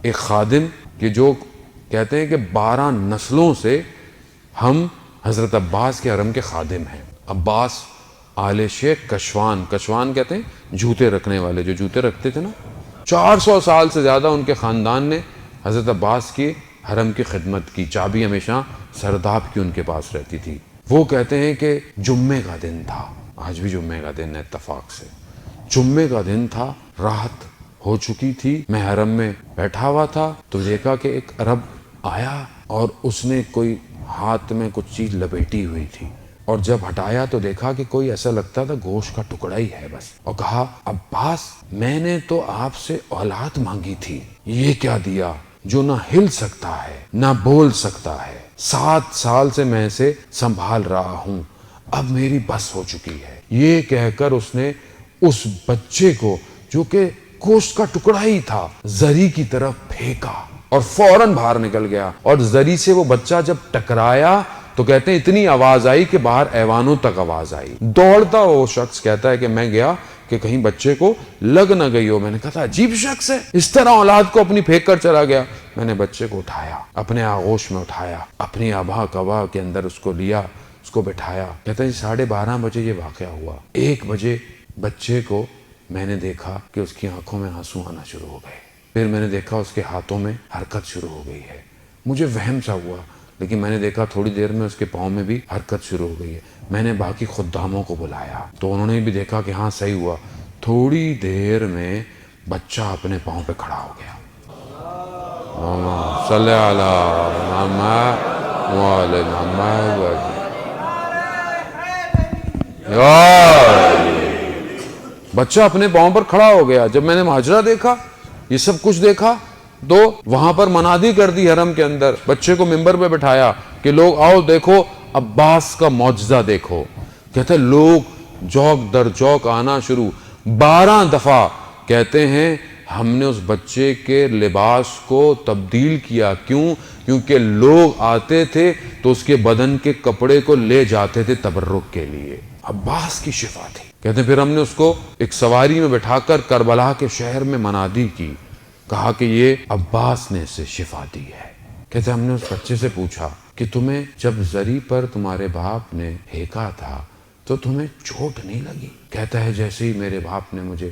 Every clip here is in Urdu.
ایک خادم کہ جو کہتے ہیں کہ 12 نسلوں سے ہم حضرت عباس کے حرم کے خادم ہیں. عباس آل شیخ کشوان کہتے ہیں جوتے رکھنے والے، جو جوتے رکھتے تھے نا. 400 سال سے زیادہ ان کے خاندان نے حضرت عباس کی حرم کی خدمت کی. چابی ہمیشہ سرداب کی ان کے پاس رہتی تھی. وہ کہتے ہیں کہ جمعے کا دن تھا، آج بھی جمعے کا دن ہے اتفاق سے. جمعے کا دن تھا، رات ہو چکی تھی، میں حرم میں بیٹھا ہوا تھا تو دیکھا کہ ایک عرب آیا اور اس نے کوئی ہاتھ میں کچھ چیز لپیٹی ہوئی تھی، اور جب ہٹایا تو دیکھا کہ کوئی ایسا لگتا تھا گوشت کا ٹکڑا ہی ہے بس. اور کہا عباس میں نے تو آپ سے اولاد مانگی تھی، یہ کیا دیا جو نہ ہل سکتا ہے نہ بول سکتا ہے. 7 سال سے میں اسے سنبھال رہا ہوں، اب میری بس ہو چکی ہے. یہ کہہ کر اس نے اس بچے کو جو کہ گوشت کا ٹکڑا ہی تھا زری کی طرف پھینکا اور فوراً باہر نکل گیا. اور زری سے وہ بچہ جب ٹکرایا تو کہتے ہیں اتنی آواز آئی کہ باہر ایوانوں تک آواز آئی. دوڑتا وہ شخص کہتا ہے کہ میں گیا کہ کہیں بچے کو لگ نہ گئی ہو. میں نے کہا تھا عجیب شخص ہے، اس طرح اولاد کو اپنی پھینک کر چلا گیا. میں نے بچے کو اٹھایا، اپنے آغوش میں اٹھایا، اپنی آبا کبا کے اندر اس کو لیا، اس کو بٹھایا. کہتا ہے 12:30 بجے یہ واقعہ ہوا. 1 بجے بچے کو میں نے دیکھا کہ اس کی آنکھوں میں آنسو آنا شروع ہو گئے. پھر میں نے دیکھا اس کے ہاتھوں میں حرکت شروع ہو گئی ہے. مجھے وہم سا ہوا، لیکن میں نے دیکھا تھوڑی دیر میں اس کے پاؤں میں بھی حرکت شروع ہو گئی ہے. میں نے باقی خداموں کو بلایا تو انہوں نے بھی دیکھا کہ ہاں صحیح ہوا. تھوڑی دیر میں بچہ اپنے پاؤں پہ کھڑا ہو گیا. صلی علی محمد وعلی محمد. بچہ اپنے پاؤں پر کھڑا ہو گیا. جب میں نے ماجرا دیکھا، یہ سب کچھ دیکھا، تو وہاں پر منادی کر دی حرم کے اندر. بچے کو ممبر پہ بٹھایا کہ لوگ آؤ دیکھو عباس کا معجزہ دیکھو. کہتے لوگ جوک در جوک آنا شروع. 12 دفعہ کہتے ہیں ہم نے اس بچے کے لباس کو تبدیل کیا. کیوں؟ کیونکہ لوگ آتے تھے تو اس کے بدن کے کپڑے کو لے جاتے تھے تبرک کے لیے. عباس کی شفا تھی. کہتے ہیں پھر ہم نے اس کو ایک سواری میں بٹھا کر کربلا کے شہر میں منادی کی، کہا کہ یہ عباس نے اسے شفا دی ہے. کہتے ہم نے اس بچے سے پوچھا کہ تمہیں جب زری پر تمہارے باپ نے پھینکا تھا تو تمہیں چوٹ نہیں لگی؟ کہتا ہے جیسے ہی میرے باپ نے مجھے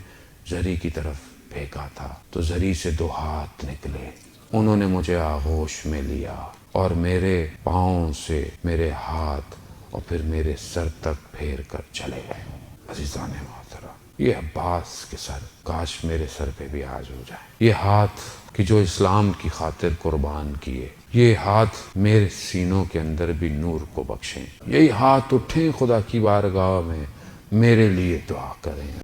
زری کی طرف پھینکا تھا تو زری سے 2 ہاتھ نکلے، انہوں نے مجھے آغوش میں لیا اور میرے پاؤں سے میرے ہاتھ اور پھر میرے سر تک پھیر کر چلے گئے. عزیزان محترم، یہ عباس کے سر کاش میرے سر پہ بھی آج ہو جائے. یہ ہاتھ کہ جو اسلام کی خاطر قربان کیے، یہ ہاتھ میرے سینوں کے اندر بھی نور کو بخشیں. یہی ہاتھ اٹھیں خدا کی بارگاہ میں، میرے لیے دعا کریں.